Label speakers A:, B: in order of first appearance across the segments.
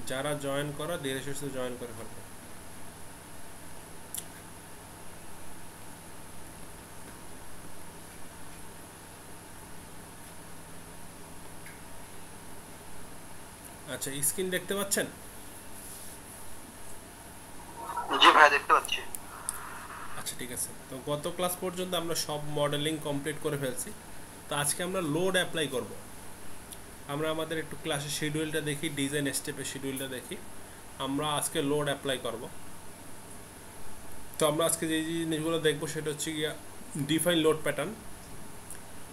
A: যারা জয়েন করো ধীরে সুস্থে জয়েন করে ফেলবে। আচ্ছা, স্ক্রিন দেখতে পাচ্ছেন?
B: জি ভাই, দেখতে পাচ্ছি।
A: আচ্ছা ঠিক আছে, তো গত ক্লাস পর্যন্ত আমরা সব মডেলিং কমপ্লিট করে ফেলছি। তো আজকে আমরা লোড অ্যাপ্লাই করব। আমরা আমাদের একটু ক্লাসের শিডিউলটা দেখি, ডিজাইন স্টেপের শিডিউলটা দেখি। আমরা আজকে লোড অ্যাপ্লাই করব। তো আমরা আজকে যে জিনিসগুলো দেখবো সেটা হচ্ছে গিয়া ডিফাইন লোড প্যাটার্ন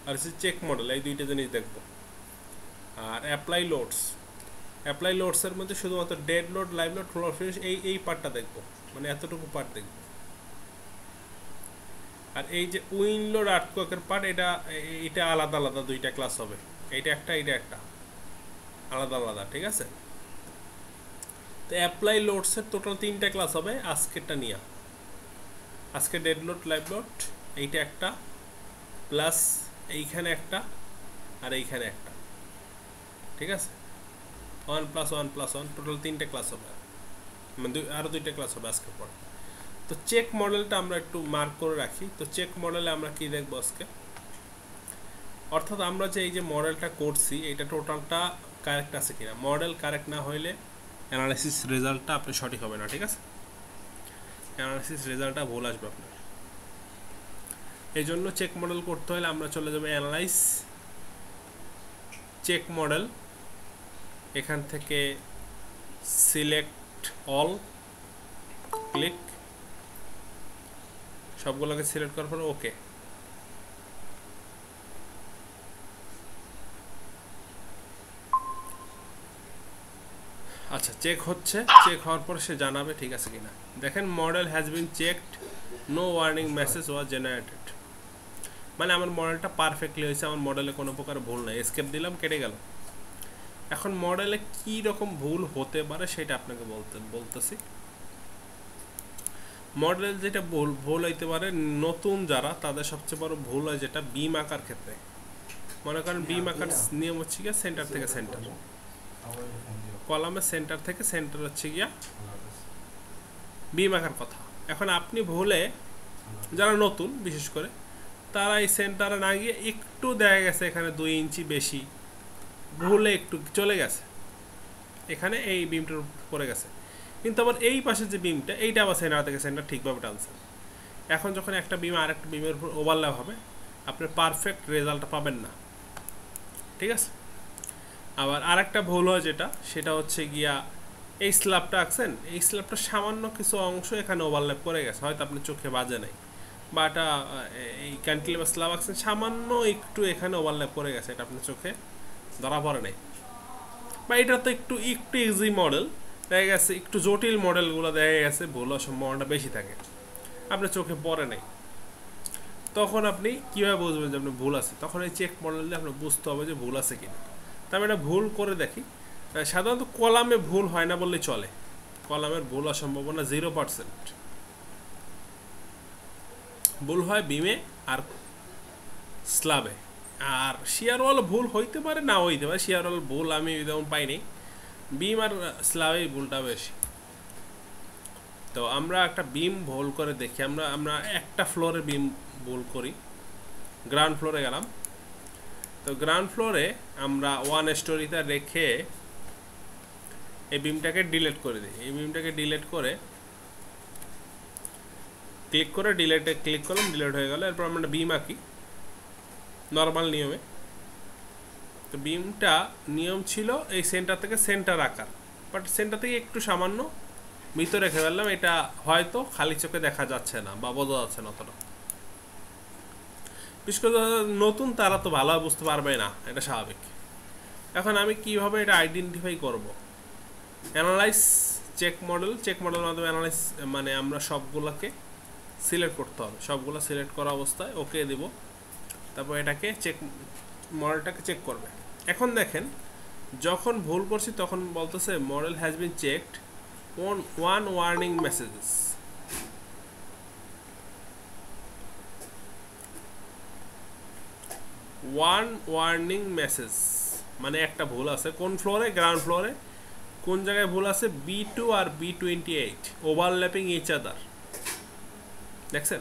A: আর হচ্ছে চেক মডেল, এই দুইটা জিনিস দেখবো। আর অ্যাপ্লাই লোডসের মধ্যে শুধুমাত্র dead load, live load, floor finish এই পার্টটা দেখবো, মানে এতটুকু পার্ট দেখবো। আর এই যে উইন লোড আর্টওয়ার্কের পার্ট, এটা আলাদা আলাদা দুইটা ক্লাস হবে। এটা একটা আলাদা আলাদা, ঠিক আছে? তো অ্যাপ্লাই লোডসের টোটাল 3টা ক্লাস হবে আজকেরটা নিয়ে। আজকে ডেড লোড, লাইভ লোড এইটা একটা, প্লাস এইখানে একটা, আর এইখানে একটা, ঠিক আছে? 1+1+1 টোটাল 3টে ক্লাস হবে, মানে আরও 2টা ক্লাস হবে আজকে পর। তো চেক মডেলটা আমরা একটু মার্ক করে রাখি। তো চেক মডেলে আমরা কি দেখবো আজকে, অর্থাৎ আমরা যে এই যে মডেলটা করছি এটা টোটালটা কারেক্ট আছে কিনা। মডেল কারেক্ট না হইলে অ্যানালাইসিস রেজাল্টটা আপনি সঠিক হবে না, ঠিক আছে? অ্যানালাইসিস রেজাল্টটা ভুল আসবে আপনার। এই জন্য চেক মডেল করতে হলে আমরা চলে যাবো অ্যানালাইজ চেক মডেল, এখান থেকে সিলেক্ট অল, ক্লিক, সবগুলোকে সিলেক্ট করার পর ওকে। আচ্ছা, চেক হচ্ছে, চেক হওয়ার পর সে জানাবে ঠিক আছে কিনা। দেখেন model has been checked, no warning message was generated, মানে আমার মডেলটা পারফেক্টলি হয়েছে, আমার মডেলে কোনো প্রকার ভুল নাই। এসকেপ দিলাম, কেটে গেল। এখন মডেলে কি রকম ভুল হতে পারে সেটা আপনাকে বলতেছি। মডেল যেটা ভুল হইতে পারে, নতুন যারা তাদের সবচেয়ে বড় ভুল হয় যেটা বিম আঁকার ক্ষেত্রে। মনে করেন বিম আঁকার নিয়ম হচ্ছে গিয়া সেন্টার থেকে সেন্টার, কলামের সেন্টার থেকে সেন্টার হচ্ছে গিয়া বিম আঁকার কথা। এখন আপনি ভুলে, যারা নতুন বিশেষ করে, তারা এই সেন্টারে না গিয়ে একটু দেখা গেছে এখানে 2 ইঞ্চি বেশি ভুলে একটু চলে গেছে, এখানে এই বিমটার পড়ে গেছে। কিন্তু আবার এই পাশে যে বিমটা, এইটা আবার সেন্টার থেকে সেন্টার ঠিকভাবে টানছে। এখন যখন একটা বিম আর একটা বিমের উপর ওভারল্যাপ হবে, আপনি পারফেক্ট রেজাল্টটা পাবেন না, ঠিক আছে? আবার আরেকটা ভুল হয় যেটা, সেটা হচ্ছে গিয়া এই স্ল্যাবটা আঁকছেন, এই স্ল্যাবটা সামান্য কিছু অংশ এখানে ওভারল্যাপ করে গেছে, হয়তো আপনি চোখে বাজে নাই, বা এটা এই ক্যান্টিলিভার স্ল্যাব আঁকছেন সামান্য একটু এখানে ওভারল্যাপ করে গেছে, এটা আপনার চোখে ধরা পড়ে নাই। বা এটা তো একটু একটু ইজি মডেল, দেখা গেছে একটু জটিল মডেলগুলো দেখা গেছে ভুল হওয়ার সম্ভাবনাটা বেশি থাকে, আপনার চোখে পড়ে নাই। তখন আপনি কীভাবে বুঝবেন যে আপনি ভুল আছে? তখন এই চেক মডেল দিয়ে আপনার বুঝতে হবে যে ভুল আছে কিনা। তা আমি এটা ভুল করে দেখি। সাধারণত কলামে ভুল হয় না বললেই চলে, কলামের ভুল হওয়ার সম্ভাবনা 0%। ভুল হয় বিমে আর স্ল্যাবে। আর শিয়ার ওয়াল ভুল হইতে পারে, না হইতে পারে, শিয়ার ওয়াল ভুল আমি যেমন পাইনি, বিম আর স্ল্যাবে ভুলটা বেশি। তো আমরা একটা বিম ভুল করে দেখি, আমরা একটা ফ্লোরে বিম ভুল করি। গ্রাউন্ড ফ্লোরে গেলাম, তো গ্রাউন্ড ফ্লোরে আমরা 1 স্টোরিতে রেখে এই বিমটাকে ডিলিট করে দিই। এই বিমটাকে ডিলিট করে ক্লিক করে ডিলিটে ক্লিক করলাম, ডিলিট হয়ে গেল। এরপর আমরা একটা বিম আঁকি নর্মাল নিয়মে। তো বিমটা নিয়ম ছিল এই সেন্টার থেকে সেন্টার আঁকার, বাট সেন্টার থেকে একটু সামান্য ভিতরে রেখে ফেললাম। এটা হয়তো খালি চোখে দেখা যাচ্ছে না বা বোঝা যাচ্ছে না অতটা, বিশেষ করে নতুন তারা তো ভালোভাবে বুঝতে পারবে না, এটা স্বাভাবিক। এখন আমি কিভাবে এটা আইডেন্টিফাই করব? অ্যানালাইজ চেক মডেল মাধ্যমে অ্যানালাইজ, মানে আমরা সবগুলোকে সিলেক্ট করতে হবে, সবগুলো সিলেক্ট করা অবস্থায় ওকে দেব। তারপর এটাকে মডেলটাকে চেক করবে। এখন দেখেন যখন ভুল করছি তখন বলতেছে model has been checked on 1 warning messages. One warning message মানে একটা ভুল আছে। কোন ফ্লোরে? গ্রাউন্ড ফ্লোরে কোন জায়গায় ভুল আছে, B2 আর B28 ওভারল্যাপিং ইচ আদার। দেখছেন,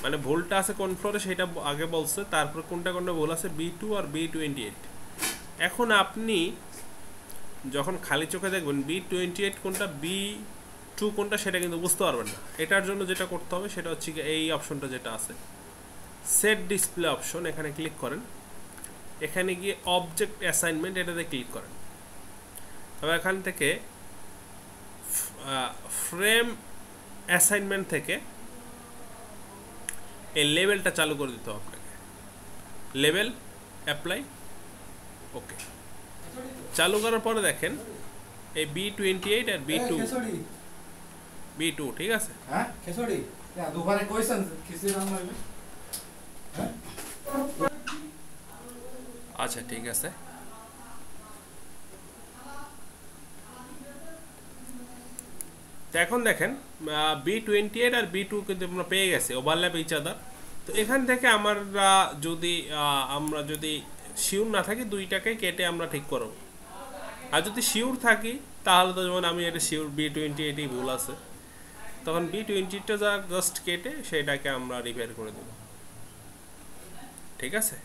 A: মানে ভুলটা আছে কোন ফ্লোরে সেটা আগে বলছে, তারপর কোনটা কোনটা ভুল আছে B2 আর B28। এখন আপনি যখন খালি চোখে দেখবেন B28 কোনটা B2 কোনটা সেটা কিন্তু বুঝতে পারবেন না। এটার জন্য যেটা করতে হবে সেটা হচ্ছে কি, এই অপশনটা যেটা আছে সেট ডিসপ্লে অপশন, এখানে ক্লিক করেন। এখানে গিয়ে অবজেক্ট অ্যাসাইনমেন্ট এটাতে ক্লিক করেন। তবে এখান থেকে ফ্রেম অ্যাসাইনমেন্ট থেকে এই লেভেলটা চালু করে দিতে হবে আপনাকে। লেভেল অ্যাপ্লাই, ওকে। চালু করার পরে দেখেন এই B28 আর B2 ঠিক আছে।
C: হ্যাঁ খেসড়ি দুবারে কইছেন খিচুড়ি রান্না হইবে।
A: আচ্ছা ঠিক আছে, তো এখন দেখেন B28 আর B2 কিন্তু আমরা পেয়ে গেছি, ওভারল্যাপ ইচ আদার। তো এখান থেকে আমরা যদি শিওর না থাকি দুইটাকে কেটে আমরা ঠিক করব। আর যদি শিওর থাকি তাহলে তো, যেমন আমি এটা শিওর B28 ভুল আছে, তখন B28টা জাস্ট কেটে সেটাকে আমরা রিপেয়ার করে দেব। ঠিক আছে,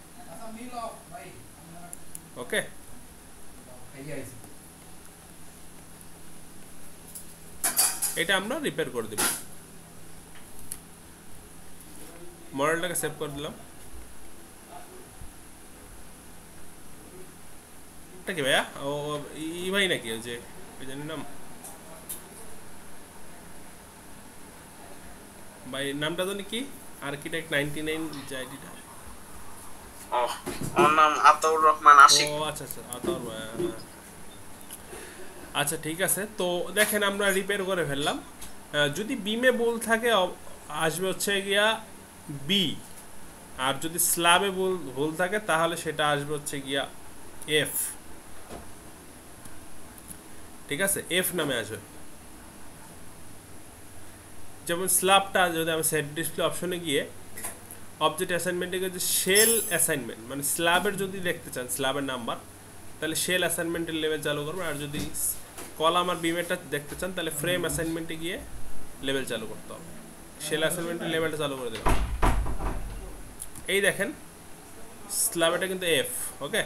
A: ওকে। এটা আমরা রিপেয়ার করে দেব। মডেলটাকে সেভ করে দিলাম। এটা কি ভাইয়া, ও ই ভাই নাকি, ওই যে জানি নাম ভাই, নামটা জানি কি, আর্কিটেক্ট 99 যে আইডিটা।
B: ওর নাম আতাউর রহমান আশিক।
A: ও আচ্ছা আচ্ছা, আতাউর ভাই। আচ্ছা ঠিক আছে, তো দেখেন আমরা রিপেয়ার করে ফেললাম। যদি বিমে ভুল থাকে আসবে হচ্ছে গিয়া বি, আর যদি স্ল্যাবে ভুল থাকে তাহলে সেটা আসবে হচ্ছে গিয়া এফ। ঠিক আছে, এফ নামে আসবে। যেমন স্ল্যাবটা যদি আমি সেট ডিসপ্লে অপশনে গিয়ে অবজেক্ট অ্যাসাইনমেন্টে গিয়ে যে শেল অ্যাসাইনমেন্ট, মানে স্ল্যাবের যদি দেখতে চান স্ল্যাবের নাম্বার, তাহলে শেল অ্যাসাইনমেন্টের লেভেল চালু করবেন। আর যদি কলাম আর বিমেরটা দেখতে চান তাহলে ফ্রেম অ্যাসাইনমেন্টে গিয়ে লেভেল চালু করতে হবে। শেল অ্যাসাইনমেন্টের লেভেলটা চালু করে দেবেন। এই দেখেন স্ল্যাবেটা কিন্তু এফ, ওকে।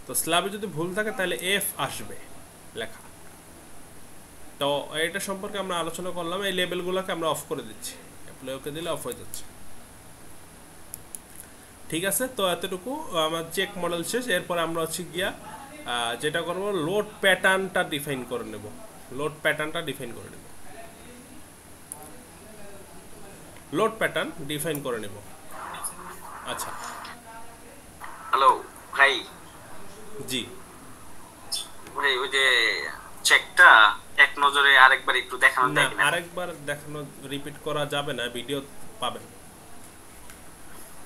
A: তো স্ল্যাবে যদি ভুল থাকে তাহলে এফ আসবে লেখা। তো এটা সম্পর্কে আমরা আলোচনা করলাম। এই লেভেলগুলোকে আমরা অফ করে দিচ্ছি, অ্যাপ্লাই ওকে দিলে অফ হয়ে যাচ্ছে। ঠিক আছে, তো এতটুকু আমার চেক মডেল শেষ। এরপর আমরা হচ্ছে গিয়া যেটা করব, লোড প্যাটার্নটা ডিফাইন করে নেব। লোড প্যাটার্নটা ডিফাইন করে নেব, লোড প্যাটার্ন ডিফাইন করে নেব। আচ্ছা,
B: হ্যালো ভাই।
A: জি
B: ভাই ওই যে চেকটা এক নজরে আরেকবার একটু দেখানো
A: না,
B: যায় কিনা?
A: আরেকবার দেখানো রিপিট করা যাবে না, ভিডিও পাবেন,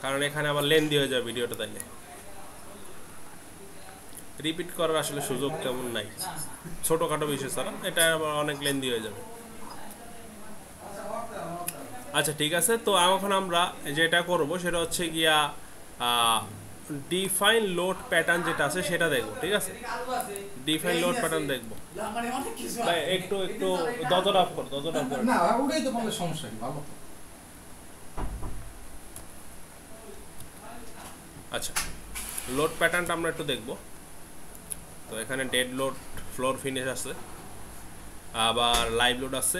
A: কারণ এখানে আবার লেন্দি হয়ে যাবে ভিডিওটা, তাইলে রিপিট করার আসলে সুযোগ তেমন নাই। ছোটোখাটো বিষয় ছাড়া এটা আবার অনেক লেন্দি হয়ে যাবে। আচ্ছা ঠিক আছে, তো এখন আমরা যেটা করব সেটা হচ্ছে গিয়া ডিফাইন লোড প্যাটার্ন যেটা আছে সেটা দেখব। ঠিক আছে, ডিফাইন লোড প্যাটার্ন দেখব। ভাই একটু দরজাটা অফ কর, দরজাটা অফ কর।
C: না ওটাই তো বললে সমস্যা কি, ভালো তো।
A: আচ্ছা, লোড প্যাটার্নটা আমরা একটু দেখব। তো এখানে ডেড লোড, ফ্লোর ফিনিশ আছে, আবার লাইভ লোড আছে,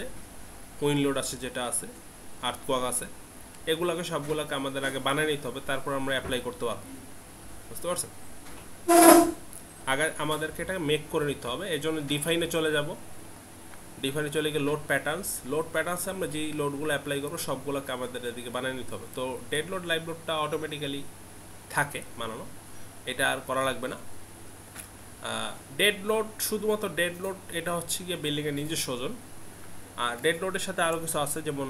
A: উইন লোড আছে যেটা আছে, আর্থকোয়াক আছে। এগুলোকে সবগুলোকে আমাদের আগে বানিয়ে নিতে হবে, তারপর আমরা অ্যাপ্লাই করতে পারবো। বুঝতে পারছেন? আগে আমাদেরকে এটা মেক করে নিতে হবে। এই জন্য ডিফাইনে চলে যাব। ডিফাইনে চলে গিয়ে লোড প্যাটার্নস, লোড প্যাটার্নসে আমরা যেই লোডগুলো অ্যাপ্লাই করবো সবগুলোকে আমাদের এদিকে বানিয়ে নিতে হবে। তো ডেড লোড, লাইভ লোডটা অটোমেটিক্যালি থাকে বানানো, এটা আর করা লাগবে না। ডেড লোড, শুধুমাত্র ডেড লোড এটা হচ্ছে গিয়ে বিল্ডিংয়ের নিজস্ব ওজন। আর ডেড লোডের সাথে আরও কিছু আছে, যেমন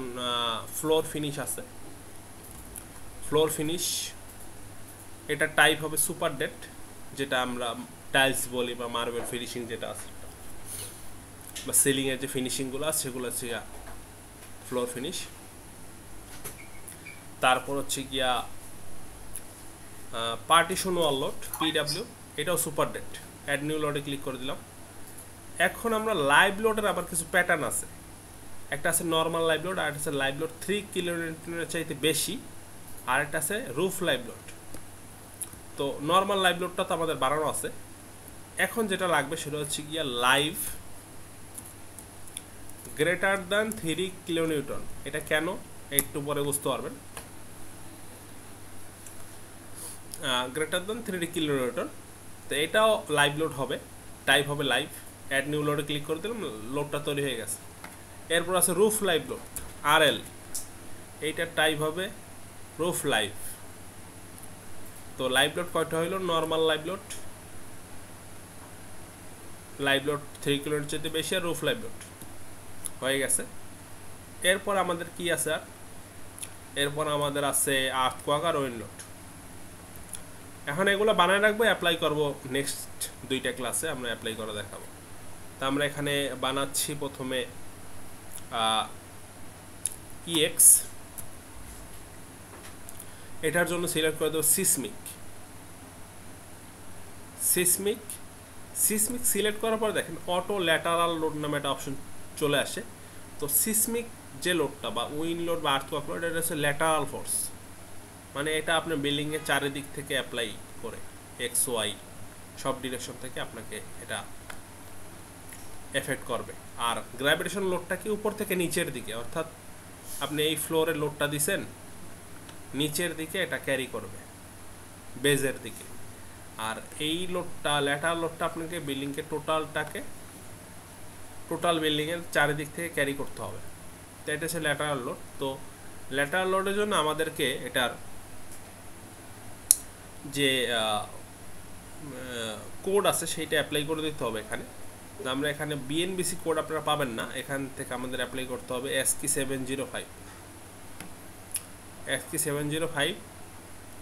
A: ফ্লোর ফিনিশ আছে। ফ্লোর ফিনিশ এটা টাইপ হবে সুপার ডেড, যেটা আমরা টাইলস বলি, বা মার্বেল ফিনিশিং যেটা আছে, বা সিলিংয়ের যে ফিনিশিংগুলো আছে সেগুলো হচ্ছে গিয়া ফ্লোর ফিনিশ। তারপর হচ্ছে গিয়া পার্টিশন ওয়াল লোড, PW, এটাও সুপার ডেড। অ্যাড নিউ লোডে ক্লিক করে দিলাম। এখন আমরা লাইভ লোডের আবার কিছু প্যাটার্ন আছে, একটা আছে নর্মাল লাইভ লোড, আর একটা আছে লাইভ লোড 3 কিলোনিউটনের চাইতে বেশি, আর একটা আছে রুফ লাইভ লোড। তো নর্মাল লাইভ লোডটা তো আমাদের বাড়ানো আছে। এখন যেটা লাগবে সেটা হচ্ছে গিয়া লাইভ গ্রেটার দ্যান 3 কিলোনিউটন। এটা কেন একটু পরে বুঝতে পারবেন। গ্রেটার দ্যান 3 কিলোনিউটন, তো এটাও লাইভ লোড হবে, টাইপ হবে লাইভ। অ্যাড নিউ লোডে ক্লিক করে দিলাম, লোডটা তৈরি হয়ে গেছে। এরপর আছে রুফ লাইভ লোড RL, এইটার টাইপ হবে রুফ লাইভ। তো লাইভ লোড কয়টা হইল? Normal live load, live load 3 kilometre চেয়ে বেশি, আর রুফ লাইভ লোড হয়ে গেছে। এরপর আমাদের কি আছে? আর এরপর আমাদের আছে আর্থকোয়াক আর উইন্ড লোড। এখন এগুলো বানায় রাখবো, অ্যাপ্লাই করব নেক্সট 2টা ক্লাসে আমরা অ্যাপ্লাই করে দেখাবো। তা আমরা এখানে বানাচ্ছি প্রথমে EX, এটার জন্য সিলেক্ট করে দেবো সিসমিক। সিসমিক সিলেক্ট করার পর দেখেন অটো ল্যাটারাল লোড নামে একটা অপশন চলে আসে। তো সিসমিক যে লোডটা বা উইন্ড লোড বা আর্থকোয়াক লোড, এটা হচ্ছে ল্যাটারাল ফোর্স, মানে এটা আপনার বিল্ডিংয়ের চারিদিক থেকে অ্যাপ্লাই করে, XY সব ডিরেকশন থেকে আপনাকে এটা এফেক্ট করবে। আর গ্র্যাভিটেশন লোডটা কি উপর থেকে নিচের দিকে, অর্থাৎ আপনি এই ফ্লোরে লোডটা দিছেন, নিচের দিকে এটা ক্যারি করবে বেজের দিকে। আর এই লোডটা ল্যাটারাল লোডটা আপনাকে বিল্ডিংকে টোটাল বিল্ডিংয়ের চারিদিক থেকে ক্যারি করতে হবে। তো এটা হচ্ছে ল্যাটারাল লোড। তো ল্যাটারাল লোডের জন্য আমাদেরকে এটার যে কোড আছে সেইটা অ্যাপ্লাই করে দিতে হবে এখানে। আমরা এখানে BNBC কোড আপনারা পাবেন না, এখান থেকে আমাদের অ্যাপ্লাই করতে হবে SK705।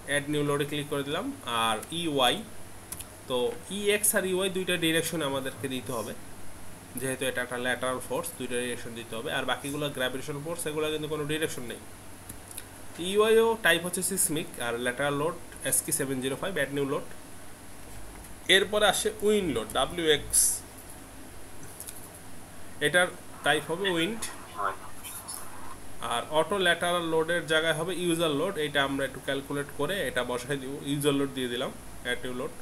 A: অ্যাড নিউ লোডে ক্লিক করে দিলাম। আর EY, তো EX আর EY দুইটা ডিরেকশনে আমাদেরকে দিতে হবে, যেহেতু এটা একটা ল্যাটারাল ফোর্স, দুইটা ডিরেকশন দিতে হবে। আর বাকিগুলো গ্র্যাভিটেশন ফোর্স, এগুলো কিন্তু কোনো ডিরেকশন নেই। EY ও টাইপ হচ্ছে সিসমিক, আর lateral load SK705 add new load. এরপরে আসে উইন্ড লোড WX, এটার টাইপ হবে উইন্ড। আর অটো ল্যাটারাল লোডের জায়গায় হবে ইউজার লোড, এটা আমরা একটু ক্যালকুলেট করে এটা বসাই দিব, ইউজার লোড দিয়ে দিলাম অ্যাড নিউ লোড।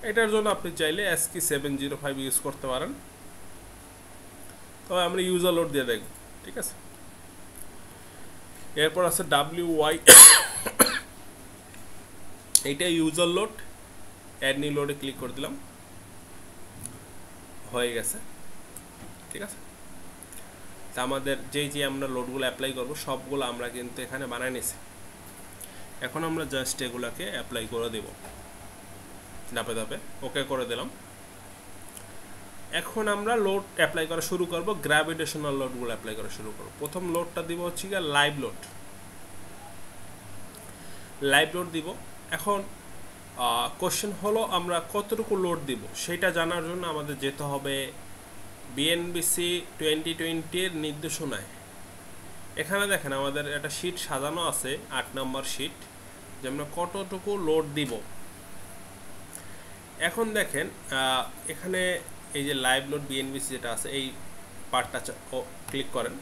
A: এটার জন্য আপনি চাইলে SK705 ইউজ করতে পারেন, তবে আমরা ইউজার লোড দিয়ে দেখব, ঠিক আছে। এরপর আছে WY, এইটা ইউজার লোড। অ্যাড নিউ লোডে ক্লিক করে দিলাম, হয়ে গেছে, ঠিক আছে। তা আমাদের যে আমরা লোডগুলো অ্যাপ্লাই করব সবগুলো আমরা কিন্তু এখানে বানাই নিছি। এখন আমরা জাস্ট এগুলাকে অ্যাপ্লাই করে দেব ধাপে ধাপে, ওকে করে দিলাম। এখন আমরা লোড অ্যাপ্লাই করা শুরু করব, গ্র্যাভিটেশনাল লোডগুলো অ্যাপ্লাই করা শুরু করব। প্রথম লোডটা দিব হচ্ছে গিয়ে লাইভ লোড দিব। এখন কোশ্চেন হলো আমরা কতটুকু লোড দিব সেটা জানার জন্য আমাদের যেতে হবে BNBC 2020 নির্দেশনায়। এখানে দেখেন আমাদের একটা শিট সাজানো আছে, 8 নম্বর শিট, যে আমরা কতটুকু লোড দিব। এখন দেখেন এখানে এই যে লাইভ লোড BNBC যেটা আছে, এই পার্টটা ক্লিক করেন।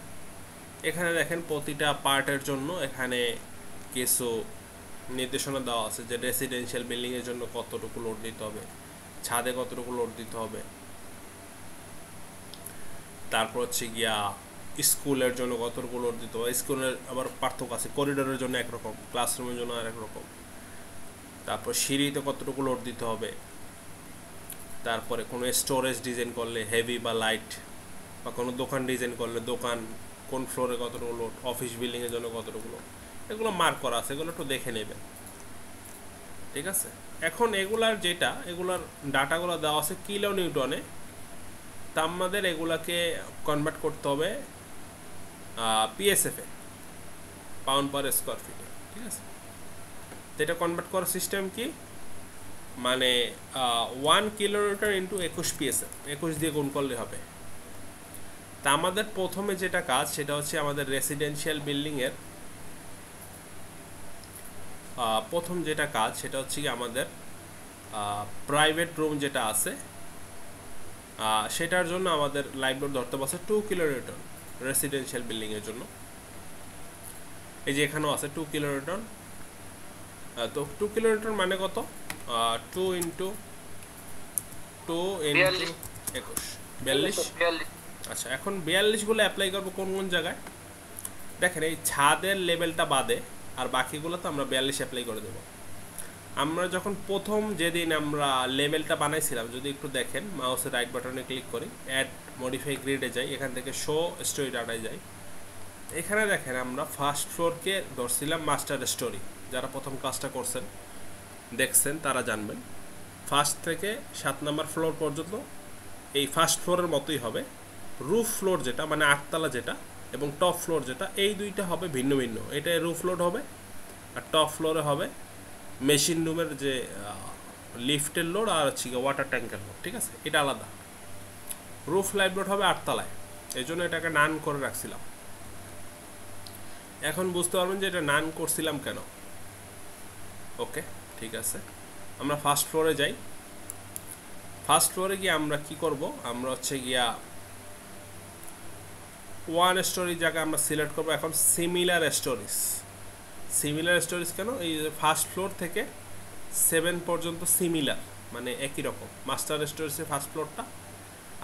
A: এখানে দেখেন প্রতিটা পার্টের জন্য এখানে কিছু নির্দেশনা দেওয়া আছে, যে রেসিডেন্সিয়াল বিল্ডিংয়ের জন্য কতটুকু লোড দিতে হবে, ছাদে কতটুকু লোড দিতে হবে, তারপর হচ্ছে গিয়া স্কুলের জন্য কতটুকু লোড দিতে হবে। স্কুলের আবার পার্থক্য আছে, করিডোরের জন্য একরকম, ক্লাসরুমের জন্য আরেক রকম। তারপর সিঁড়িতে কতটুকু লোড দিতে হবে, তারপরে কোনো স্টোরেজ ডিজাইন করলে হেভি বা লাইট, বা কোনো দোকান ডিজাইন করলে দোকান কোন ফ্লোরে কতটুকু লোড, অফিস বিল্ডিংয়ের জন্য কতটুকু লোড, এগুলো মার্ক করা আছে, এগুলো একটু দেখে নেবেন, ঠিক আছে। এখন এগুলার ডাটাগুলো দেওয়া আছে কিলো নিউটনে, তা আমাদের এগুলাকে কনভার্ট করতে হবে PSF এ, পাউন্ড পার স্কোয়ার ফিটে, ঠিক আছে। তো এটা কনভার্ট করার সিস্টেম কি, মানে 1 কিলোমিটার ইন্টু 21 PSF, 21 দিয়ে গুণ করলে হবে। তা আমাদের প্রথমে যেটা কাজ সেটা হচ্ছে আমাদের রেসিডেন্সিয়াল বিল্ডিংয়ের প্রথম যেটা কাজ সেটা হচ্ছে কি আমাদের প্রাইভেট রুম যেটা আছে সেটার জন্য আমাদের লাইভ লোড ধরতে পারছে 2 কিলোনিউটন রেসিডেন্সিয়াল বিল্ডিংয়ের জন্য। এই যে এখানেও আছে 2 কিলোনিউটন। তো 2 কিলোনিউটন মানে কত? 2 ইন্টু 2 ইন্টু 21 42। আচ্ছা, এখন 42গুলো অ্যাপ্লাই করবো কোন কোন জায়গায়? দেখেন এই ছাদের লেভেলটা বাদে আর বাকিগুলো তো আমরা 42 অ্যাপ্লাই করে দেবো। আমরা যখন প্রথম যেদিন আমরা লেভেলটা বানাইছিলাম, যদি একটু দেখেন মাউসের রাইট বাটনে ক্লিক করি, অ্যাড মডিফাই গ্রিডে যাই, এখান থেকে শো স্টোরি ডাটায় যাই। এখানে দেখেন আমরা ফার্স্ট ফ্লোরকে ধরছিলাম মাস্টার স্টোরি। যারা প্রথম ক্লাসটা করছেন দেখছেন তারা জানবেন, ফার্স্ট থেকে 7 নম্বর ফ্লোর পর্যন্ত এই ফার্স্ট ফ্লোরের মতোই হবে। রুফ ফ্লোর যেটা মানে 8 তলা যেটা এবং টপ ফ্লোর যেটা, এই দুইটা হবে ভিন্ন ভিন্ন। এটা রুফ লোড হবে আর টপ ফ্লোরে হবে মেশিন রুমের যে লিফটের লোড আর হচ্ছে ওয়াটার ট্যাঙ্কের লোড, ঠিক আছে? এটা আলাদা। রুফ লাইভ লোড হবে 8 তলায়, এই জন্য এটাকে নান করে রাখছিলাম। এখন বুঝতে পারবেন যে এটা নান করছিলাম কেন। ওকে, ঠিক আছে, আমরা ফার্স্ট ফ্লোরে যাই। ফার্স্ট ফ্লোরে গিয়ে আমরা কি করব? আমরা হচ্ছে গিয়া 1 স্টোরি জায়গা আমরা সিলেক্ট করব এখন সিমিলার স্টোরিজ। সিমিলার স্টোরিজ কেন? এই ফার্স্ট ফ্লোর থেকে 7 পর্যন্ত সিমিলার, মানে একই রকম। মাস্টার স্টোরিজের ফার্স্ট ফ্লোরটা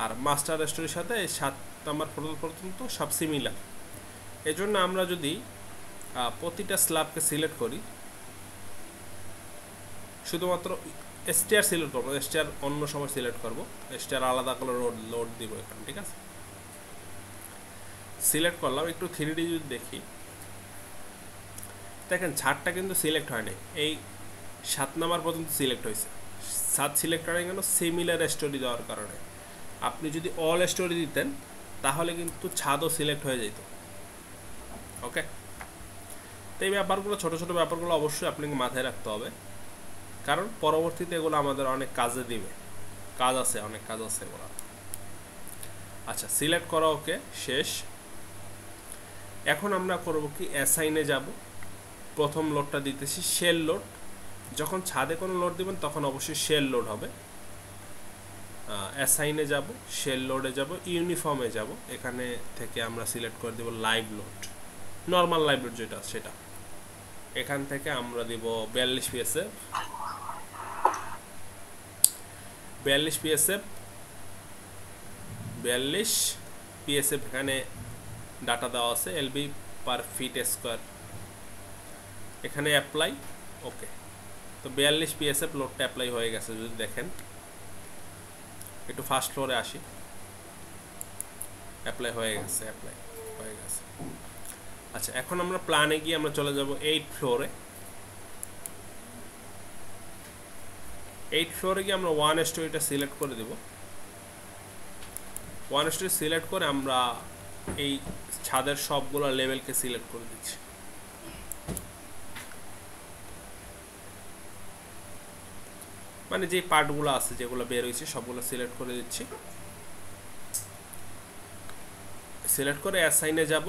A: আর মাস্টার স্টোরির সাথে 7 নম্বর ফ্লোর পর্যন্ত সব সিমিলার। এই জন্য আমরা যদি প্রতিটা স্ল্যাবকে সিলেক্ট করি, শুধুমাত্র স্টেয়ার সিলেক্ট করবো, স্টেয়ার অন্য সময় সিলেক্ট করবো, স্টেয়ার আলাদা করে লোড দিব এখানে, ঠিক আছে? সিলেক্ট করলাম। একটু 3D যদি দেখি, দেখেন ছাদটা কিন্তু সিলেক্ট হয় নাই, এই 7 নম্বর পর্যন্ত সিলেক্ট হয়েছে। ছাদ সিলেক্ট হয় কেন? সিমিলার স্টোরি দেওয়ার কারণে। আপনি যদি অল স্টোরি দিতেন তাহলে কিন্তু ছাদও সিলেক্ট হয়ে যেত। ওকে, তো এই ব্যাপারগুলো, ছোটো ছোটো ব্যাপারগুলো অবশ্যই আপনাকে মাথায় রাখতে হবে, কারণ পরবর্তীতে এগুলো আমাদের অনেক কাজে দিবে। কাজ আছে, অনেক কাজ আছে এগুলো। আচ্ছা, সিলেক্ট করা ওকে, শেষ। এখন আমরা করব কি? অ্যাসাইনে যাব। প্রথম লোডটা দিতেছি শেল লোড। যখন ছাদে কোনো লোড দিবেন তখন অবশ্যই শেল লোড হবে। অ্যাসাইনে যাব, শেল লোডে যাব, ইউনিফর্মে যাব। এখানে থেকে আমরা সিলেক্ট করে দেব live load, normal live load যেটা সেটা। এখান থেকে আমরা দিব 42 পিএসএফ, 42 পিএসএফ, 42 পিএসএফ। এখানে ডাটা দেওয়া আছে এলবি পার ফিট স্কোয়ার। এখানে অ্যাপ্লাই, ওকে। তো 42 পিএসএফ লোডটা অ্যাপ্লাই হয়ে গেছে। যদি দেখেন, একটু ফার্স্ট ফ্লোরে আসি, অ্যাপ্লাই হয়ে গেছে, অ্যাপ্লাই হয়ে গেছে। আচ্ছা, এখন আমরা প্ল্যানে গিয়ে আমরা চলে যাব 8 ফ্লোরে। 8 ফ্লোরে গিয়ে আমরা 1 স্টোরিটা সিলেক্ট করে দেব। 1 স্টোরি সিলেক্ট করে আমরা এই ছাদের সবগুলো লেভেলকে সিলেক্ট করে দিচ্ছি। মানে যে পার্টগুলো আছে যেগুলো বের হয়েছে সবগুলো সিলেক্ট করে দিচ্ছি। সিলেক্ট করে অ্যাসাইনে যাব,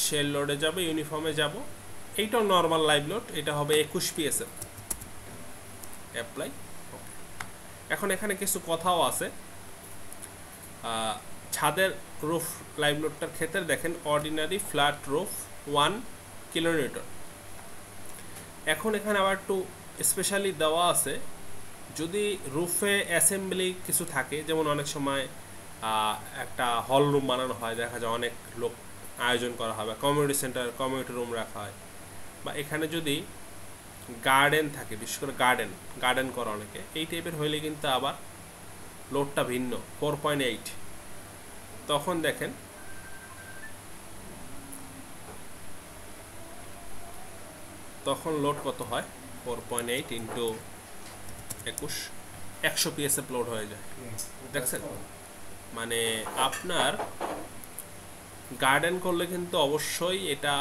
A: শেল লোডে যাব, ইউনিফর্মে যাব। এইটাও নর্মাল লাইভ লোড, এটা হবে 21 পিএসএফ। অ্যাপ্লাই, এখন এখানে কিছু কথাও আছে। ছাদের রুফ লাইভ লোডটার ক্ষেত্রে দেখেন অর্ডিনারি ফ্ল্যাট রুফ 1 কিলোনিউটন। এখন এখানে আবার একটু স্পেশালি দেওয়া আছে, যদি রুফে অ্যাসেম্বলি কিছু থাকে, যেমন অনেক সময় একটা হল রুম বানানো হয়, দেখা যায় অনেক লোক আয়োজন করা হয়, বা কমিউনিটি সেন্টার, কমিউনিটি রুম রাখা হয়, বা এখানে যদি গার্ডেন থাকে, বিশেষ করে গার্ডেন করা অনেকে, এই টাইপের হইলে কিন্তু আবার লোডটা ভিন্ন, 4.8। তখন দেখেন তখন লোড কত হয়? 4.8 ইন্টু 21, 100 পিএসএফ লোড হয়ে যায়। দেখছেন? মানে আপনার গার্ডেন করলে কিন্তু অবশ্যই এটা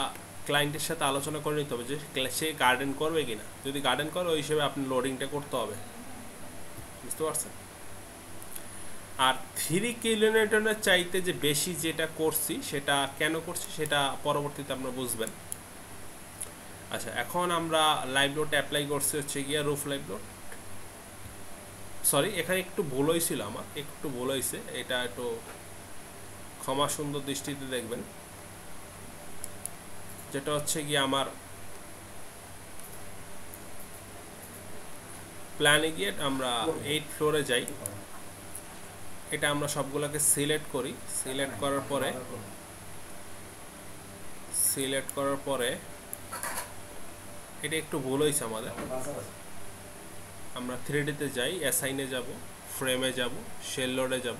A: ক্লায়েন্টের সাথে আলোচনা করে নিতে হবে যে সে গার্ডেন করবে কিনা। যদি গার্ডেন করে ওই হিসেবে আপনি লোডিংটা করতে হবে, বুঝতে পারছেন? আর 3 কিলোনিউটনের চাইতে যে বেশি যেটা করছি, সেটা কেন করছি সেটা পরবর্তীতে আপনারা বুঝবেন। আচ্ছা, এখন আমরা লাইভ লোড অ্যাপ্লাই করছি হচ্ছে গিয়া রুফ লাইভ লোড, সরি, এখানে একটু ভুল হয়েছিল, আমার একটু ভুল হয়েছে, এটা একটু ক্ষমা সুন্দর দৃষ্টিতে দেখবেন। যেটা হচ্ছে কি আমার প্ল্যানে গিয়ে আমরা 8 ফ্লোরে যাই, এটা আমরা সবগুলোকে সিলেক্ট করি। সিলেক্ট করার পরে এটা একটু ভুল হয়েছে আমাদের। আমরা 3D-তে যাই, অ্যাসাইনে যাব, ফ্রেমে যাব, শেল লোডে যাব,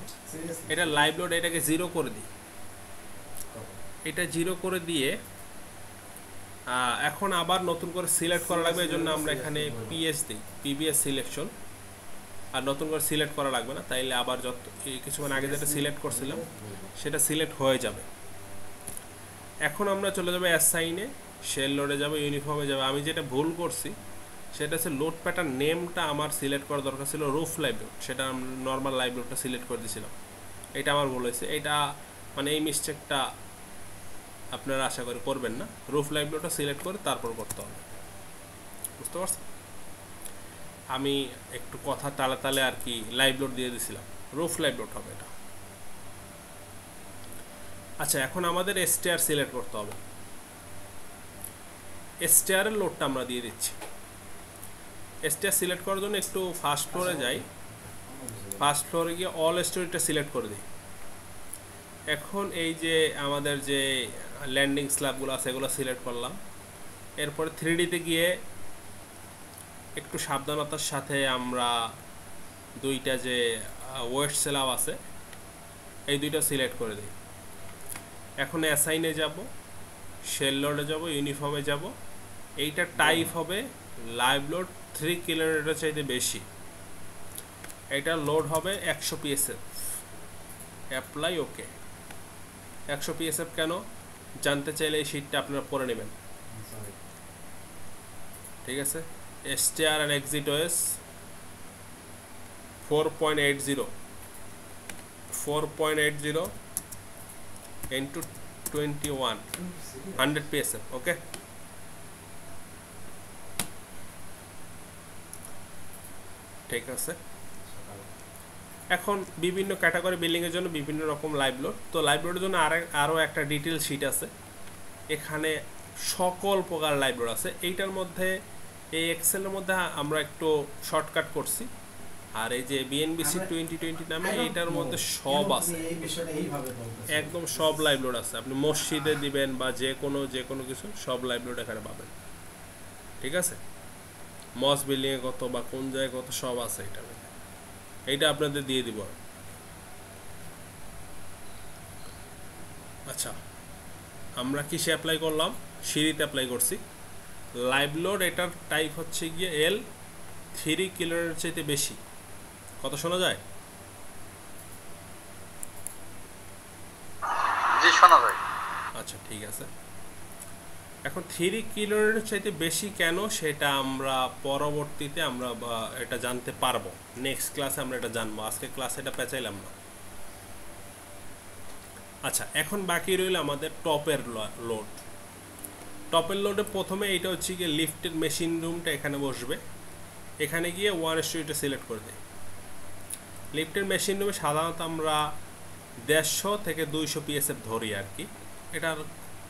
A: এটা লাইভ লোড, এটাকে 0 করে দিই। এটা 0 করে দিয়ে এখন আবার নতুন করে সিলেক্ট করা লাগবে, এই জন্য আমরা এখানে পিএস দিই, পিবিএস সিলেকশন। আর নতুন করে সিলেক্ট করা লাগবে না, তাইলে আবার কিছুক্ষণ আগে যেটা সিলেক্ট করছিলাম সেটা সিলেক্ট হয়ে যাবে। এখন আমরা চলে যাবো অ্যাসাইনে, শেল লোডে যাব, ইউনিফর্মে যাব। আমি যেটা ভুল করছি সেটা হচ্ছে লোড প্যাটার্ন নেমটা আমার সিলেক্ট করা দরকার ছিল রুফ লাইভ লোড, সেটা আমি নর্মাল লাইভ লোডটা সিলেক্ট করে দিয়েছিলাম, এটা আমার ভুল হয়েছে। এটা মানে এই মিস্টেকটা আপনারা আশা করি করবেন না, রুফ লাইভ লোডটা সিলেক্ট করে তারপর করতে হবে, বুঝতে পারছেন? আমি একটু কথা তালে তালে আর কি লাইভ লোড দিয়ে দিয়েছিলাম, রুফ লাইভ লোড হবে এটা। আচ্ছা, এখন আমাদের এসটিআর সিলেক্ট করতে হবে। এসটিআরের লোডটা আমরা দিয়ে দিচ্ছি। এসটিআর সিলেক্ট করার জন্য একটু ফার্স্ট ফ্লোরে যাই, ফার্স্ট ফ্লোরে গিয়ে অল স্টোরিটা সিলেক্ট করে দিই। এখন এই যে আমাদের যে ল্যান্ডিং স্ল্যাবগুলো আছে এগুলো সিলেক্ট করলাম। এরপরে 3D-তে গিয়ে একটু সাবধানতার সাথে আমরা দুইটা যে ওয়েস্ট স্ল্যাব আছে এই দুইটা সিলেক্ট করে দিই। এখন অ্যাসাইনে যাব, শেল লোডে যাব, ইউনিফর্মে যাব। এইটা টাইপ হবে লাইভ লোড 3 কিলোমিটার চাইতে বেশি। এটা লোড হবে 100 PSF। Apply okay. 100 PSF কেন জানতে চাইলে এই শীটটা আপনারা পড়ে নেবেন, ঠিক আছে? STR and exit OS 4.80 into 21 100 PSF, ওকে? ঠিক আছে। এখন বিভিন্ন ক্যাটাগরি বিল্ডিংয়ের জন্য বিভিন্ন রকম লাইভ লোড। তো লাইভ লোডের জন্য আরও একটা ডিটেল শিট আছে, এখানে সকল প্রকার লাইভ লোড আছে। এইটার মধ্যে এই এক্সেলের মধ্যে আমরা একটু শর্টকাট করছি, আর এই যে BNBC 2020 নামে এইটার মধ্যে সব আছে, একদম সব লাইভ লোড আছে। আপনি মসজিদে দিবেন বা যে কোনো কিছু সব লাইভ লোড এখানে পাবেন, ঠিক আছে? মস বিল্ডিংয়ে কত বা কোন জায়গায় কত সব আছে এটা, এইটা আপনাদের দিয়ে দিব। আচ্ছা, আমরা কিসে অ্যাপ্লাই করলাম? সিঁড়িতে অ্যাপ্লাই করছি। লাইভ লোড এটার টাইপ হচ্ছে গিয়ে L 3 কিলোমিটার চাইতে বেশি। কত শোনা যায়?
B: জি শোনা যায়।
A: আচ্ছা, ঠিক আছে। এখন 3 কিলোমিটার চাইতে বেশি কেন সেটা আমরা পরবর্তীতে আমরা এটা জানতে পারবো, নেক্সট ক্লাসে আমরা এটা জানবো, আজকে ক্লাসে এটা পেঁচাইলাম না। আচ্ছা, এখন বাকি রইল আমাদের টপের লোড। টপের লোডে প্রথমে এইটা হচ্ছে গিয়ে লিফটের মেশিন রুমটা এখানে বসবে, এখানে গিয়ে 1:2 সিলেক্ট করে দিই। লিফটের মেশিন রুমে সাধারণত আমরা 150 থেকে 200 PSF ধরি আর কি, এটার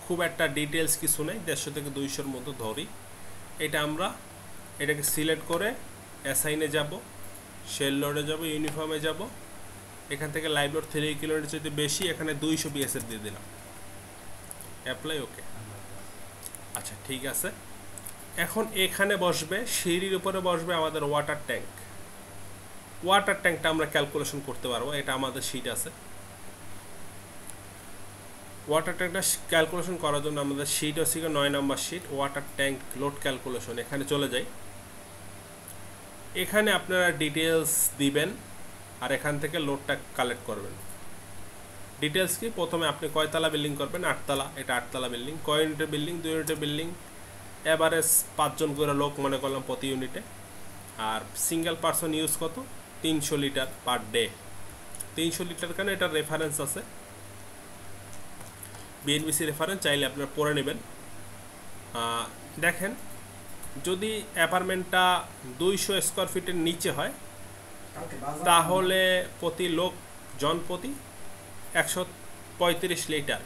A: খুব একটা ডিটেলস কিছু নেই, 150 থেকে 200-র মতো ধরি। এটা আমরা এটাকে সিলেক্ট করে অ্যাসাইনে যাব, শেল লোডে যাব, ইউনিফর্মে যাব। এখান থেকে লাইভ লোড 3 কিলোমিটার চাইতে বেশি, এখানে 200 PSF দিয়ে দিলাম, অ্যাপ্লাই ওকে। আচ্ছা, ঠিক আছে। এখন এখানে বসবে, সিঁড়ির উপরে বসবে আমাদের ওয়াটার ট্যাঙ্ক। ওয়াটার ট্যাঙ্কটা আমরা ক্যালকুলেশন করতে পারবো, এটা আমাদের শিট আছে। ওয়াটার ট্যাঙ্কটা ক্যালকুলেশন করার জন্য আমাদের শিট হচ্ছে 9 number sheet, water tank load calculation. এখানে চলে যাই, এখানে আপনারা ডিটেলস দিবেন আর এখান থেকে লোডটা কালেক্ট করবেন। ডিটেলস কি? প্রথমে আপনি কয়তলা বিল্ডিং করবেন? 8 তলা, এটা 8 তলা বিল্ডিং। কয় ইউনিটের বিল্ডিং? 2 ইউনিটের বিল্ডিং। এভারেজ 5 জন করে লোক মনে করলাম প্রতি ইউনিটে। আর সিঙ্গেল পারসন ইউজ কত? 300 লিটার পার ডে। 300 লিটার কেন? এটার রেফারেন্স আছে, BNBC রেফারেন্স, চাইলে আপনারা পড়ে নেবেন। দেখেন, যদি অ্যাপার্টমেন্টটা 200 স্কোয়ার ফিটের নিচে হয় তাহলে প্রতি লোক জন প্রতি 135 লিটার।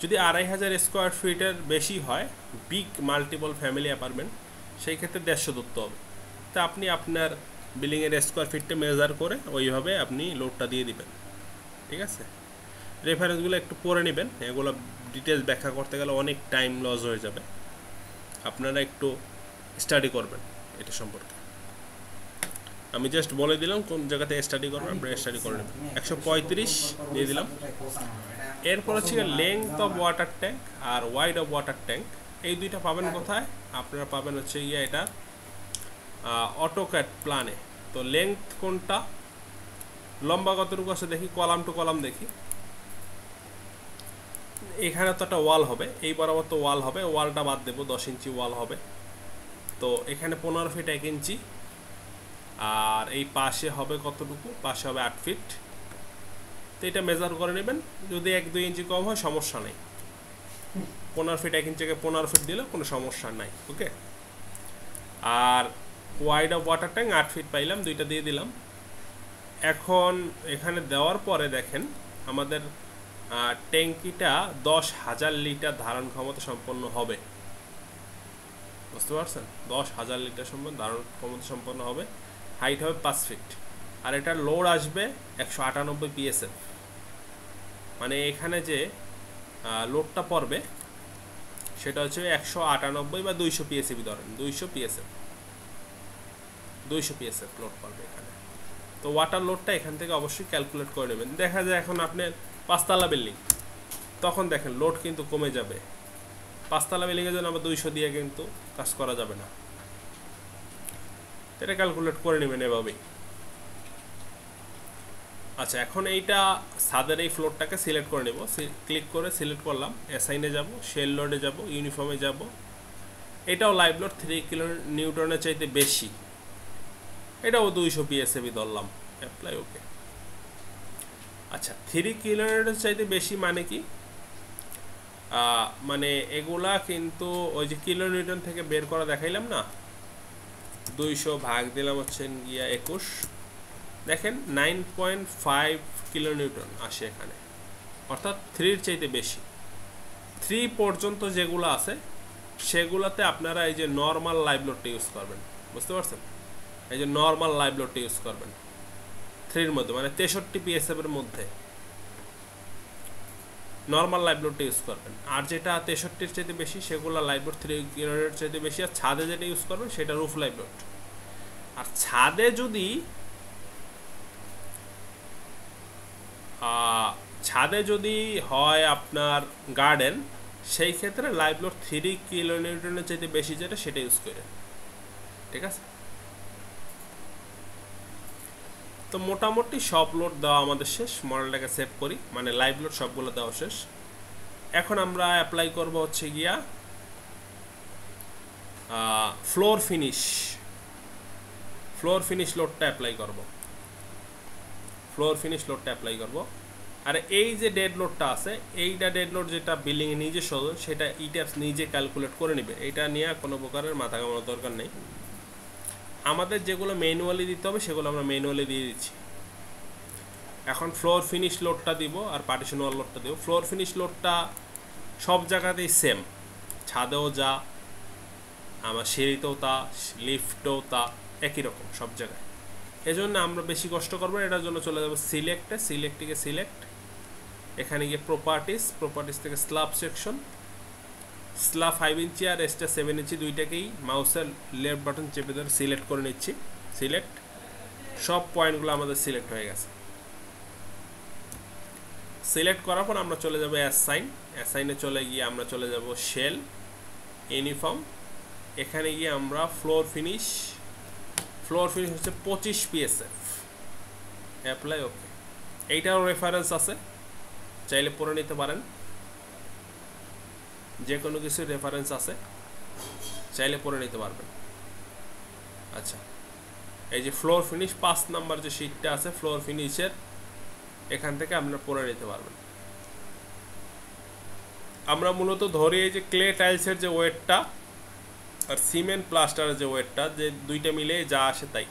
A: যদি 2500 স্কোয়ার ফিটের বেশি হয়, বিগ মাল্টিপল ফ্যামিলি অ্যাপার্টমেন্ট, সেই ক্ষেত্রে 150 ধরতে হবে। তা আপনি আপনার বিল্ডিংয়ের স্কোয়ার ফিটটা মেজার করে ওইভাবে আপনি লোডটা দিয়ে দিবেন, ঠিক আছে। রেফারেন্সগুলো একটু পড়ে নেবেন, এগুলো ডিটেলস ব্যাখ্যা করতে গেলে অনেক টাইম লস হয়ে যাবে। আপনারা একটু স্টাডি করবেন এটা সম্পর্কে। আমি জাস্ট বলে দিলাম কোন জায়গাতে স্টাডি করবেন, আপনারা স্টাডি করে নেবেন। 135 দিয়ে দিলাম। এরপর হচ্ছে লেংথ অফ ওয়াটার ট্যাঙ্ক আর ওয়াইড অফ ওয়াটার ট্যাঙ্ক, এই দুইটা পাবেন কোথায়? আপনারা পাবেন হচ্ছে এটা অটোক্যাড প্ল্যানে। তো লেংথ কোনটা, লম্বা কতটুকু আছে দেখি, কলাম টু কলাম দেখি। এখানে তো একটা ওয়াল হবে, এই বরাবর তো ওয়াল হবে, ওয়ালটা বাদ দেবো, 10 ইঞ্চি ওয়াল হবে। তো এখানে 15 ফিট 1 ইঞ্চি, আর এই পাশে হবে কতটুকু, পাশে হবে 8 ফিট। তো এটা মেজার করে নেবেন, যদি 1-2 ইঞ্চি কম হয় সমস্যা নেই। 15 ফিট 1 ইঞ্চিকে 15 ফিট দিলে কোনো সমস্যা নাই, ওকে। আর wide of water tank 8 feet পাইলাম, দুইটা দিয়ে দিলাম। এখন এখানে দেওয়ার পরে দেখেন আমাদের ট্যাঙ্কিটা 10,000 লিটার ধারণ ক্ষমতা সম্পন্ন হবে, বুঝতে পারছেন? 10,000 লিটার ধারণ ক্ষমতা সম্পন্ন হবে। হাইট হবে 5 ফিট, আর এটার লোড আসবে 198 PSF। মানে এখানে যে লোডটা পড়বে সেটা হচ্ছে 198 বা 200 PSF ধরেন, 200 PSF লোড পড়বে এখানে। তো ওয়াটার লোডটা এখান থেকে অবশ্যই ক্যালকুলেট করে নেবেন। দেখা যায় এখন আপনার 5 তলা বিল্ডিং, তখন দেখেন লোড কিন্তু কমে যাবে। 5 তলা বিল্ডিংয়ের জন্য আবার 200 দিয়ে কিন্তু কাজ করা যাবে না, এটা ক্যালকুলেট করে নেবেন এভাবেই। আচ্ছা, এখন এইটা ছাদের এই ফ্লোরটাকে সিলেক্ট করে নেব। ক্লিক করে সিলেক্ট করলাম, অ্যাসাইনে যাব, শেল লোডে যাব, ইউনিফর্মে যাব। এটাও লাইভ লোড 3 কিলো নিউটনের চাইতে বেশি, এটাও 200 PSF ধরলাম, অ্যাপ্লাই, ওকে। আচ্ছা, 3 কিলো নিউটনের চাইতে বেশি মানে কি? মানে এগুলা কিন্তু ওই যে কিলো নিউটন থেকে বের করা দেখাইলাম না, 200 ভাগ দিলাম হচ্ছে গিয়া 21, দেখেন 9.5 কিলো নিউটন আসে এখানে, অর্থাৎ 3-র চাইতে বেশি। 3 পর্যন্ত যেগুলো আছে সেগুলোতে আপনারা এই যে নর্মাল লাইভ লোডটা ইউজ করবেন, বুঝতে পারছেন? এই যে নর্মাল লাইভ লোডটা ইউজ করবেন 3-র মধ্যে, মানে 63 PSF এর মধ্যে নর্মাল লাইভ লোডটা ইউজ করবেন। আর যেটা 63-র চাইতে বেশি সেগুলো লাইভ লোড 3 কিলোর চাইতে বেশি। আর ছাদে যেটা ইউজ করবেন সেটা রুফ লাইভ লোড। আর ছাদে যদি হয় আপনার গার্ডেন, সেই ক্ষেত্রে লাইভ লোড 3 কিলো নিউটনের চাইতে বেশি যেটা সেটা ইউজ করে, ঠিক আছে। তো মোটামুটি সব লোড দেওয়া আমাদের শেষ। মডেলটাকে সেভ করি, মানে লাইভ লোড সবগুলো দেওয়া শেষ। এখন আমরা অ্যাপ্লাই করব হচ্ছে গিয়া ফ্লোর ফিনিশ লোডটা অ্যাপ্লাই করব। আর এই যে ডেড লোডটা আছে, এইটা ডেড লোড যেটা বিল্ডিংয়ে নিজে সদর, সেটা ইট্যাপস নিজে ক্যালকুলেট করে নেবে। এটা নিয়ে কোনো প্রকারের মাথা ঘামানোর দরকার নেই। আমাদের যেগুলো ম্যানুয়ালি দিতে হবে সেগুলো আমরা ম্যানুয়ালি দিয়ে দিচ্ছি। এখন ফ্লোর ফিনিশ লোডটা দিব আর পার্টিশন ওয়াল লোডটা দিব। ফ্লোর ফিনিশ লোডটা সব জায়গাতেই সেম, ছাদেও যা, আমার সিঁড়িতেও তা, লিফটেও তা, একই রকম সব জায়গায়। এজন্য আমরা বেশি কষ্ট করবো। এটার জন্য চলে যাবো সিলেক্ট, এখানে গিয়ে প্রপার্টিস থেকে স্ল্যাব সেকশন, স্ল্যাব 5 ইঞ্চি আর এক্সট্রা 7 ইঞ্চি দুইটাকেই মাউসের লেফট বাটন চেপে ধরে সিলেক্ট করে নিচ্ছি। সিলেক্ট, সব পয়েন্টগুলো আমাদের সিলেক্ট হয়ে গেছে। সিলেক্ট করার পর আমরা চলে যাব অ্যাসাইনে চলে গিয়ে আমরা চলে যাব শেল ইউনিফর্ম। এখানে গিয়ে আমরা ফ্লোর ফিনিশ হচ্ছে 25 PSF, অ্যাপ্লাই, ওকে। এইটারও রেফারেন্স আছে, চাইলে পড়ে নিতে পারেন। যে কোনো কিছু রেফারেন্স আছে, চাইলে পড়ে নিতে পারবেন। আচ্ছা, এই যে ফ্লোর ফিনিশ 5 নাম্বার যে শীটটা আছে ফ্লোর ফিনিশের, এখান থেকে আপনারা পড়ে নিতে পারবেন। আমরা মূলত ধরি এই যে ক্লে টাইলসের যে ওয়েটটা আর সিমেন্ট প্লাস্টারের যে ওয়েটটা, যে দুইটা মিলে যা আসে তাই।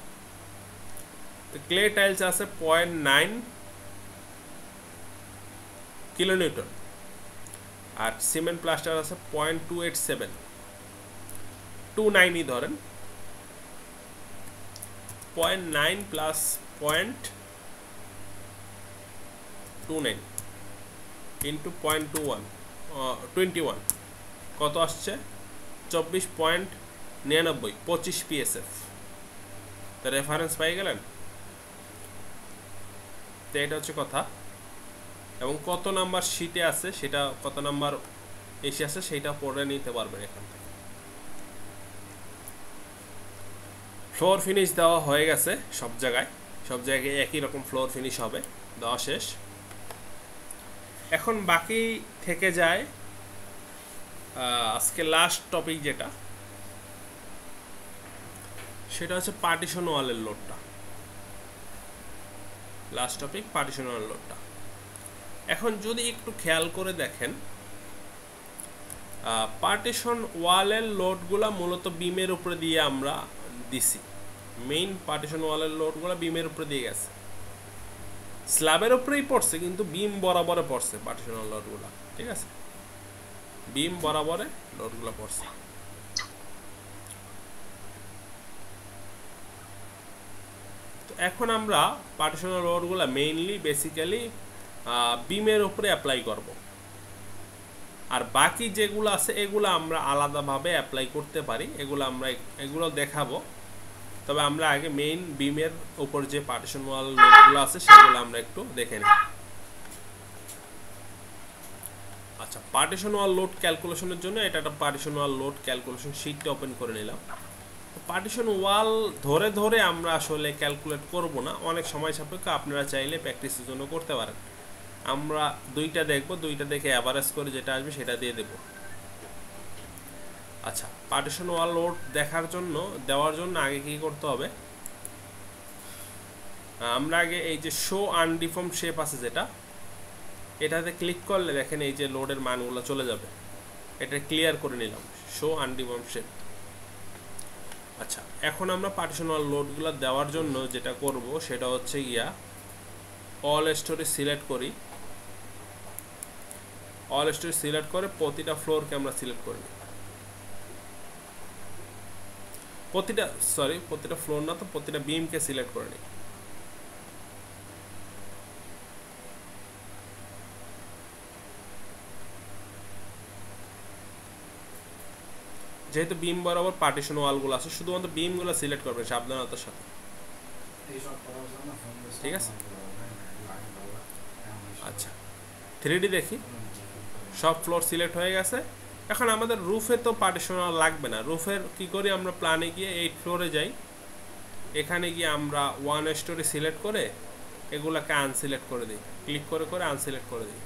A: তো ক্লে টাইলস আছে 0.9 কিলোনিউটন, আর সিমেন্ট প্লাস্টার আছে 0.287, 29ই ধরেন, 0.9 প্লাস 0.29 ইন্টু 0.21 21 কত আসছে? 24.99, 25 PSF। তো রেফারেন্স পাই গেলেন। তো এটা হচ্ছে কথা, এবং কত নাম্বার শিটে আছে সেটা, কত নাম্বার এসে আছে সেটা পড়ে নিতে পারবেন এখান থেকে। ফ্লোর ফিনিশ দেওয়া হয়ে গেছে সব জায়গায় একই রকম ফ্লোর ফিনিশ হবে, দেওয়া শেষ। এখন বাকি থেকে যায় আজকে লাস্ট টপিক যেটা, সেটা হচ্ছে পার্টিশন ওয়ালের লোডটা। লাস্ট টপিক পার্টিশন ওয়াল লোডটা। এখন যদি একটু খেয়াল করে দেখেন, পার্টিশন ওয়ালের লোডগুলা মূলত বিমের উপরে দিয়ে আমরা দিছি। মেইন পার্টিশন ওয়ালের লোডগুলা বিমের উপরে দিয়ে গেছে, স্ল্যাবের উপরেই পড়ছে কিন্তু বিম বরাবরে পড়ছে পার্টিশন ওয়াল লোডগুলা, ঠিক আছে? বিম বরাবরে লোডগুলা পড়ছে। তো এখন আমরা পার্টিশন ওয়াল লোডগুলা মেইনলি বেসিক্যালি বিমের উপরে অ্যাপ্লাই করব, আর বাকি যেগুলো আছে এগুলো আমরা আলাদাভাবে অ্যাপ্লাই করতে পারি, এগুলো দেখাবো। তবে আমরা আগে মেইন বিমের উপর যে পার্টিশন ওয়াল লোডগুলো আছে সেগুলো আমরা একটু দেখে নিই। আচ্ছা, পার্টিশন ওয়াল লোড ক্যালকুলেশনের জন্য এটা একটা পার্টিশন ওয়াল লোড ক্যালকুলেশন শীটটা ওপেন করে নিলাম। পার্টিশন ওয়াল ধরে ধরে আমরা আসলে ক্যালকুলেট করব না, অনেক সময় সাপেক্ষ, আপনারা চাইলে প্র্যাকটিসের জন্য করতে পারেন। আমরা দুইটা দেখব, দুইটা দেখে অ্যাভারেজ করে যেটা আসবে সেটা দিয়ে দেব। আচ্ছা, পার্টিশন ওয়াল লোড দেওয়ার জন্য আগে কি করতে হবে? আমরা আগে এই যে শো আনডিফর্ম শেপ আছে যেটা, এটাতে ক্লিক করলে দেখেন এই যে লোডের মানগুলো চলে যাবে। এটা ক্লিয়ার করে নিলাম, শো আনডিফর্ম শেপ। আচ্ছা, এখন আমরা পার্টিশন ওয়াল লোডগুলো দেওয়ার জন্য যেটা করব সেটা হচ্ছে অল স্টোরেজ সিলেক্ট করি। অল স্টোরেজ সিলেক্ট করে প্রতিটা ফ্লোরকে আমরা সিলেক্ট করে নিই। প্রতিটা ফ্লোর না তো, প্রতিটা বিমকে সিলেক্ট করে নিই। যেহেতু বিম বরাবর পার্টিশন ওয়ালগুলো আছে, শুধুমাত্র বিমগুলো সিলেক্ট করবেন সাবধানতার সাথে, ঠিক আছে? আচ্ছা, 3D দেখি, সব ফ্লোর সিলেক্ট হয়ে গেছে। এখন আমাদের রুফে তো পার্টিশন ওয়াল লাগবে না। রুফের কি করি, আমরা প্ল্যানে গিয়ে 8 ফ্লোরে যাই, এখানে গিয়ে আমরা 1 স্টোরি সিলেক্ট করে এগুলাকে আনসিলেক্ট করে দিই, ক্লিক করে করে আনসিলেক্ট করে দিই।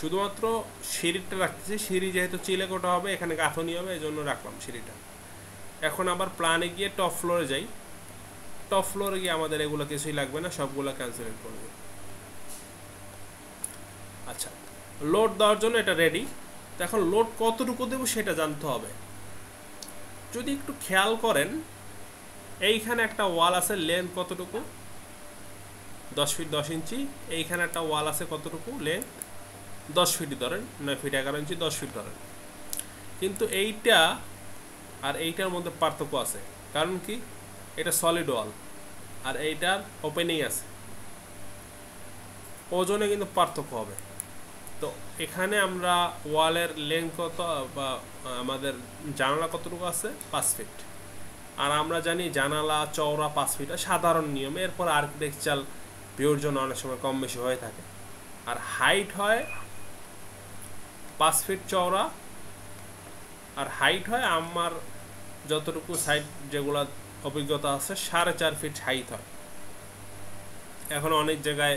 A: শুধুমাত্র সিঁড়িটা রাখতেছি, সিঁড়ি যেহেতু চিলেকোটা হবে, এখানে গাঁথনি হবে, এই জন্য রাখলাম সিঁড়িটা। এখন আবার প্ল্যানে গিয়ে টপ ফ্লোরে যাই, টপ ফ্লোরে গিয়ে আমাদের এগুলো কিছুই লাগবে না, সবগুলো ক্যান্সেল করে দিই। আচ্ছা, লোড দেওয়ার জন্য এটা রেডি। তো এখন লোড কতটুকু দেবো সেটা জানতে হবে। যদি একটু খেয়াল করেন, এইখানে একটা ওয়াল আছে, লেন্থ কতটুকু? 10 ফিট 10 ইঞ্চি। এইখানে একটা ওয়াল আছে, কতটুকু লেন্থ? 10 ফিটই ধরেন, 9 ফিট 11 ইঞ্চি, 10 ফিট ধরেন। কিন্তু এইটা আর এইটার মধ্যে পার্থক্য আছে। কারণ কি? এটা সলিড ওয়াল আর এইটার ওপেনিং আছে, ওজনে কিন্তু পার্থক্য হবে। তো এখানে আমরা ওয়ালের লেন্থ কত বা আমাদের জানালা কতটুকু আছে? 5 ফিট। আর আমরা জানি জানালা চওড়া 5 ফিট, সাধারণ নিয়ম। এরপর আর্কিটেকচারাল ভিউর জন্য অনেক সময় কম বেশি হয়ে থাকে। আর হাইট হয় 5 ফিট চওড়া, আর হাইট হয় আমার যতটুকু সাইড যেগুলো অভিজ্ঞতা আছে 4.5 ফিট হাইট হয়। এখন অনেক জায়গায়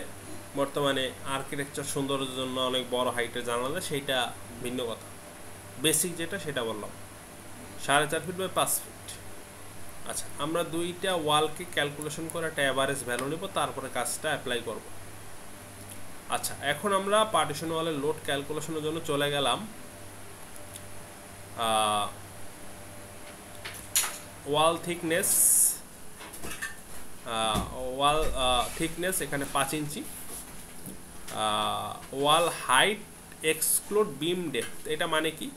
A: বর্তমানে আর্কিটেকচার সৌন্দর্যের জন্য অনেক বড় হাইটের জানালা, সেইটা ভিন্ন কথা। বেসিক যেটা সেটা বললাম 4.5 ফিট বাই 5 ফিট। আচ্ছা, আমরা দুইটা ওয়ালকে ক্যালকুলেশন করে একটা অ্যাভারেজ ভ্যালু নেব, তারপরে কাজটা অ্যাপ্লাই করব। আচ্ছা, এখন আমরা পার্টিশন ওয়ালের লোড ক্যালকুলেশনের জন্য চলে গেলাম ওয়াল থিকনেস। এখানে 5 ইঞ্চি। ওয়াল হাইট এক্সক্লুড বিম ডেপথ, এটা মানে কি?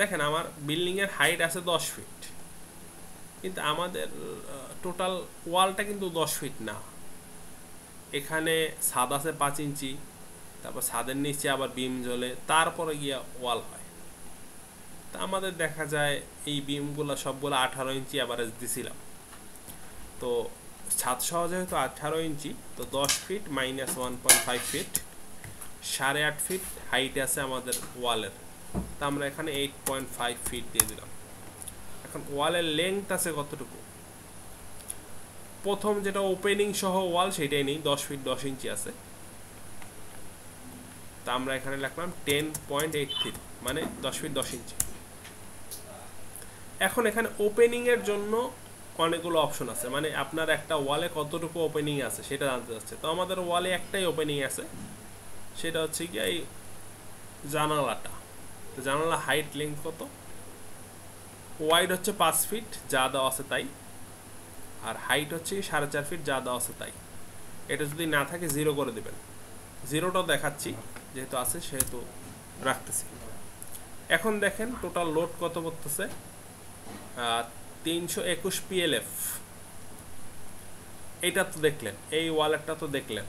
A: দেখেন আমার বিল্ডিংয়ের হাইট আছে 10 ফিট, কিন্তু আমাদের টোটাল ওয়ালটা কিন্তু 10 ফিট না। এখানে ছাদ আছে 5 ইঞ্চি, তারপর ছাদের নিচে আবার বিম জ্বলে, তারপরে গিয়া ওয়াল হয়। তা আমাদের দেখা যায় এই বিমগুলো সবগুলো 18 ইঞ্চি অ্যাভারেজ দিছিলাম। তো ছাদ সহ যেহেতু 18 ইঞ্চি, তো 10 feet minus 1.5 feet, 8.5 feet height আছে আমাদের ওয়ালের। তা আমরা এখানে 8.5 ফিট দিয়ে দিলাম। এখন ওয়ালের লেংথ আছে কতটুকু? প্রথম যেটা ওপেনিং সহ ওয়াল সেটাই নেই, 10 ফিট 10 ইঞ্চি আছে। তা আমরা এখানে লিখলাম 10.83, মানে 10 ফিট 10 ইঞ্চি। এখন এখানে ওপেনিং এর জন্য অনেকগুলো অপশন আছে, মানে আপনার একটা ওয়ালে কতটুকু ওপেনিং আছে সেটা জানতে চাচ্ছে। তো আমাদের ওয়ালে একটাই ওপেনিং আছে, সেটা হচ্ছে কি এই জানালাটা। তো জানালা হাইট লেংথ কত? ওয়াইড হচ্ছে 5 ফিট যা দেওয়া আছে তাই, আর হাইট হচ্ছে 4.5 ফিট যা দেওয়া আছে তাই। এটা যদি না থাকে 0 করে দেবেন। 0টাও দেখাচ্ছি, যেহেতু আছে সেহেতু রাখতেছি। এখন দেখেন টোটাল লোড কত করতেছে, 321 PLF। এইটা তো দেখলেন, এই ওয়ালেরটা তো দেখলেন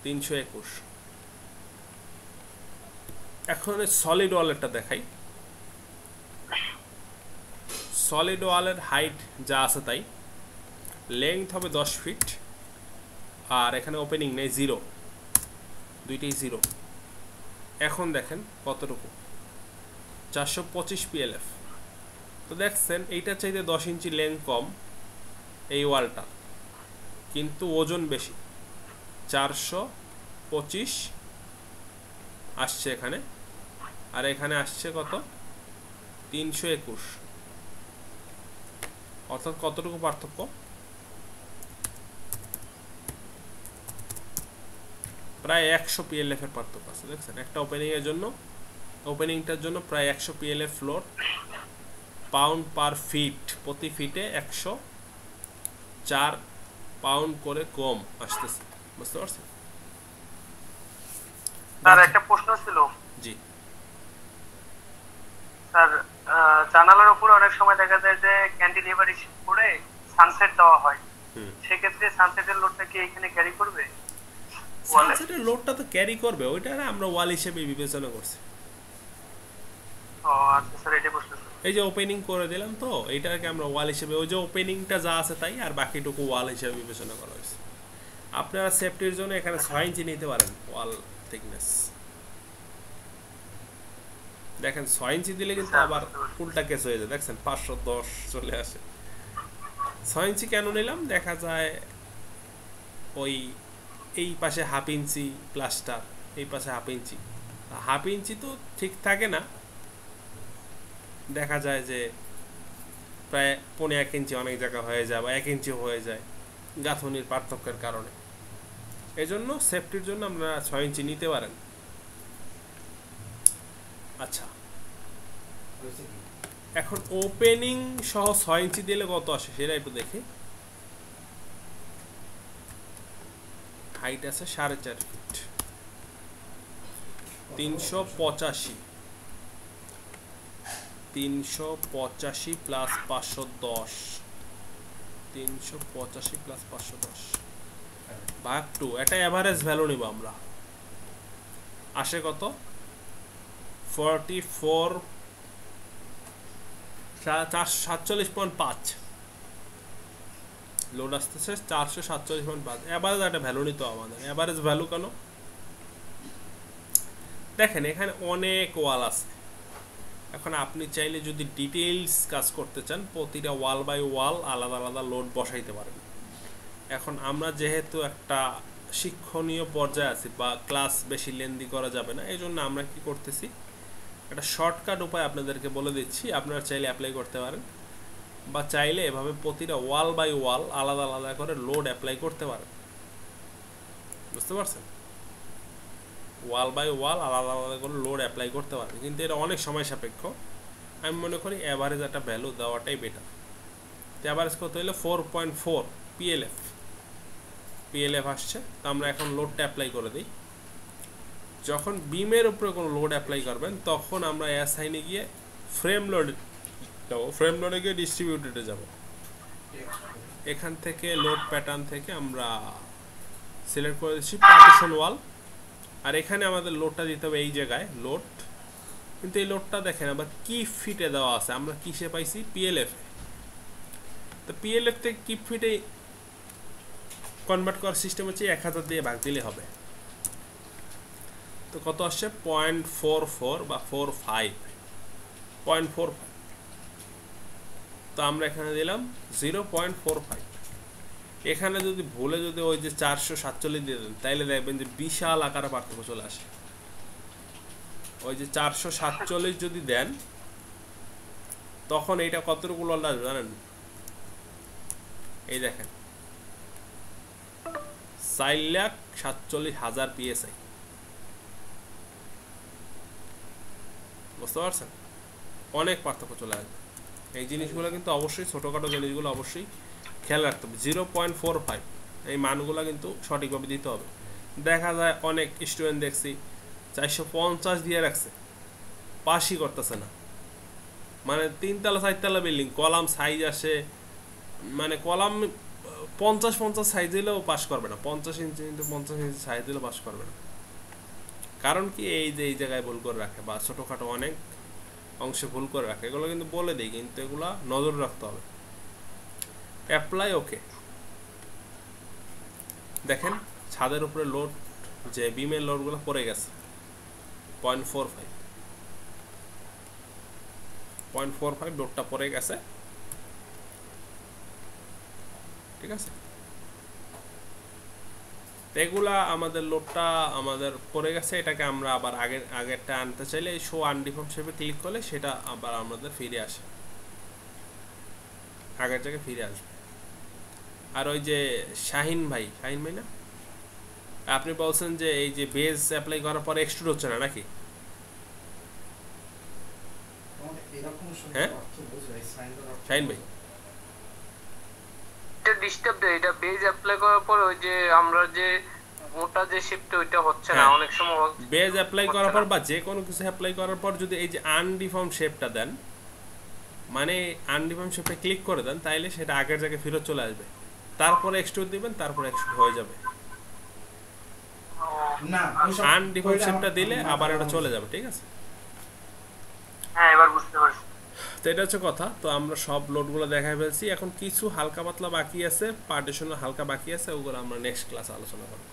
A: 321। এখন সলিড ওয়ালেরটা দেখাই। সলিড ওয়ালের হাইট যা আছে তাই, লেংথ হবে 10 ফিট, আর এখানে ওপেনিং নেই, 0, দুইটাই 0। এখন দেখেন কতটুকু, 425 PLF। তো দেখছেন এইটা চাইতে 10 ইঞ্চি লেংথ কম এই ওয়ালটা, কিন্তু ওজন বেশি, 425 আসছে এখানে, আর এখানে আসছে কত, 321। অর্থাৎ কতটুকু পার্থক্য? প্রায় 100 PLF এর পার্থক্য আছে। দেখছেন একটা ওপেনিং এর জন্য, ওপেনিংটার জন্য প্রায় 100 PLF লোড, পাউন্ড পার ফিট, প্রতি ফিটে 104 পাউন্ড করে কম আসতেছে। বুঝতে পারছেন?
D: স্যার একটা প্রশ্ন ছিল।
A: জি
D: স্যার, জানালার উপরে অনেক সময় দেখা যায় যে ক্যান্টিলিভার করে সানসেট দেওয়া হয়, সেক্ষেত্রে সানসেটের লোডটা কি এখানে ক্যারি করবে?
A: সানসেটের লোডটা তো ক্যারি করবে, ওইটা আমরা ওয়াল হিসেবে বিবেচনা করছি।
D: ও আচ্ছা স্যার, এটাই প্রশ্ন।
A: এই যে ওপেনিং করে দিলাম, তো এইটাকে আমরা ওয়াল হিসেবে, ওই যে ওপেনিংটা যা আছে তাই, আর বাকিটুকু ওয়াল হিসেবে বিবেচনা করা হয়েছে। আপনারা সেফটির জন্য এখানে 6 ইঞ্চি নিতে পারেন ওয়াল থিকনেস। দেখেন 6 ইঞ্চি দিলে কিন্তু আবার উল্টা কেস হয়ে যায়। দেখছেন 510 চলে আসে। 6 ইঞ্চি কেন নিলাম? দেখা যায় ওই এই পাশে 1/2 ইঞ্চি প্লাস্টার, এই পাশে 1/2 ইঞ্চি। 1/2 ইঞ্চি তো ঠিক থাকে না, দেখা যায় যে প্রায় 1.5 ইঞ্চি অনেক জায়গা হয়ে যায়, বা 1 ইঞ্চি হয়ে যায় গাঁথনির পার্থক্যের কারণে। এই জন্য সেফটির জন্য আমরা 6 ইঞ্চি নিতে পারেন। আচ্ছা, এখন ওপেনিং সহ 6 ইঞ্চি দিলে কত আসে সেটা একটু দেখি। হাইট আছে 4.5 ফিট, 385 প্লাস 510, 385 প্লাস 510 ভাগ 2, এটা এভারেজ ভ্যালু নিব আমরা। আসে কত? 44, 447.5 লোড আসতেছে, 447.5। এভারেজ একটা ভ্যালু নিত আমাদের। এভারেজ ভ্যালু কেন? দেখেন এখানে অনেক ওয়াল আছে। এখন আপনি চাইলে যদি ডিটেইলস কাজ করতে চান, প্রতিটা ওয়াল বাই ওয়াল আলাদা আলাদা লোড বসাইতে পারেন। এখন আমরা যেহেতু একটা শিক্ষণীয় পর্যায়ে আছি, বা ক্লাস বেশি লেন্দি করা যাবে না, এই জন্য আমরা কি করতেছি, একটা শর্টকাট উপায় আপনাদেরকে বলে দিচ্ছি। আপনারা চাইলে অ্যাপ্লাই করতে পারেন, বা চাইলে এভাবে প্রতিটা ওয়াল বাই ওয়াল আলাদা আলাদা করে লোড অ্যাপ্লাই করতে পারেন। বুঝতে পারছেন? ওয়াল বাই ওয়াল আলাদা আলাদা করে লোড অ্যাপ্লাই করতে পারবে, কিন্তু এটা অনেক সময় সাপেক্ষ। আমি মনে করি অ্যাভারেজ একটা ভ্যালু দেওয়াটাই বেটার। তো অ্যাভারেজ কত হলো 4.4 পিএলএফ আসছে। তো আমরা এখন লোডটা অ্যাপ্লাই করে দিই। যখন বিমের উপরে কোনো লোড অ্যাপ্লাই করবেন তখন আমরা অ্যাসাইনে গিয়ে ফ্রেম লোড যাবো, ফ্রেম লোডে গিয়ে ডিস্ট্রিবিউটেডে যাব। এখান থেকে লোড প্যাটার্ন থেকে আমরা সিলেক্ট করে দিচ্ছি পার্টিশন ওয়াল, আর এখানে আমাদের লোডটা দিতে হবে এই জায়গায় লোড। কিন্তু এই লোডটা দেখেন আবার কি ফিটে দেওয়া আছে, আমরা কিসে পাইছি পিএলএফ। তো পিএলএফ থেকে কি ফিটে কনভার্ট করার সিস্টেম হচ্ছে 1000 দিয়ে ভাগ দিলে হবে। তো কত আসছে 0.44 বা 0.45। তো আমরা এখানে দিলাম 0.45। এখানে যদি ভুলে যদি ওই যে 447 দিয়ে দেন তাইলে দেখবেন যে বিশাল আকারে পার্থক্য চলে আসে। ওই যে 447 যদি দেন তখন এইটা কতটুকু লোড আসবে জানেন? এই দেখেন 4,47,000 PSI। বুঝতে পারছেন? অনেক পার্থক্য চলে আসবে। এই জিনিসগুলো কিন্তু অবশ্যই ছোটোখাটো জিনিসগুলো অবশ্যই খেয়াল রাখতে হবে। 0.45 এই মানগুলো কিন্তু সঠিকভাবে দিতে হবে। দেখা যায় অনেক স্টুডেন্ট দেখছি 450 দিয়ে রাখছে, পাসই করতেছে না। মানে 3 তলা 4 তলা বিল্ডিং, কলাম সাইজ আসে, মানে কলাম 50 সাইজ দিলেও পাস করবে না, 50 ইঞ্চি কিন্তু 50 ইঞ্চি সাইজ দিলেও পাস করবে না। কারণ কি এই যে এই জায়গায় ভুল করে রাখে বা ছোটোখাটো অনেক অংশে ভুল করে রাখে, এগুলো কিন্তু বলে দিই, কিন্তু এগুলো নজর রাখতে হবে। Apply okay. দেখেন ছাদের উপরে লোড যে বিমের লোডগুলো পড়ে গেছে 0.45 লোডটা পড়ে গেছে, ঠিক আছে। এগুলা আমাদের লোডটা আমাদের পড়ে গেছে, এটাকে আমরা আবার আগেরটা আনতে চাইলে এই শো আনডিফর্ম শেপে ক্লিক করলে সেটা আবার আমাদের ফিরে আসে, আগের জায়গায় ফিরে আসবে। আর ওই যে শাহিন ভাই না, আপনি বলছেন যে এই যে বেজ অ্যাপ্লাই করার পর এক্সট্রুড হচ্ছে না নাকি? হ্যাঁ শাহিন ভাই,
E: এটা ডিস্টার্ব দেয়। এটা বেজ অ্যাপ্লাই করার পর ওই যে আমরা যে মোটা যে শেপটা ওইটা হচ্ছে না অনেক সময়।
A: বেজ অ্যাপ্লাই করার পর বা যে কোনো কিছু অ্যাপ্লাই করার পর যদি এই যে আনডিফর্ম শেপটা দেন, মানে আনডিফর্ম শেপে ক্লিক করে দেন, তাইলে সেটা আগের জায়গায় ফেরত চলে আসবে। তারপরে এক্সট্রুড দিবেন, তারপরে এক্সট্রুড হয়ে যাবে।
C: না
A: আনডিফর্ম শেপটা দিলে আবার এটা চলে যাবে, ঠিক আছে?
D: হ্যাঁ এবার বুঝতে পারছি।
A: তো এটা হচ্ছে কথা। তো আমরা সব লোডগুলো দেখাই ফেলছি, এখন কিছু হালকা পাতলা বাকি আছে, পার্টিশনের হালকা বাকি আছে, ওগুলো আমরা নেক্সট ক্লাসে আলোচনা করব।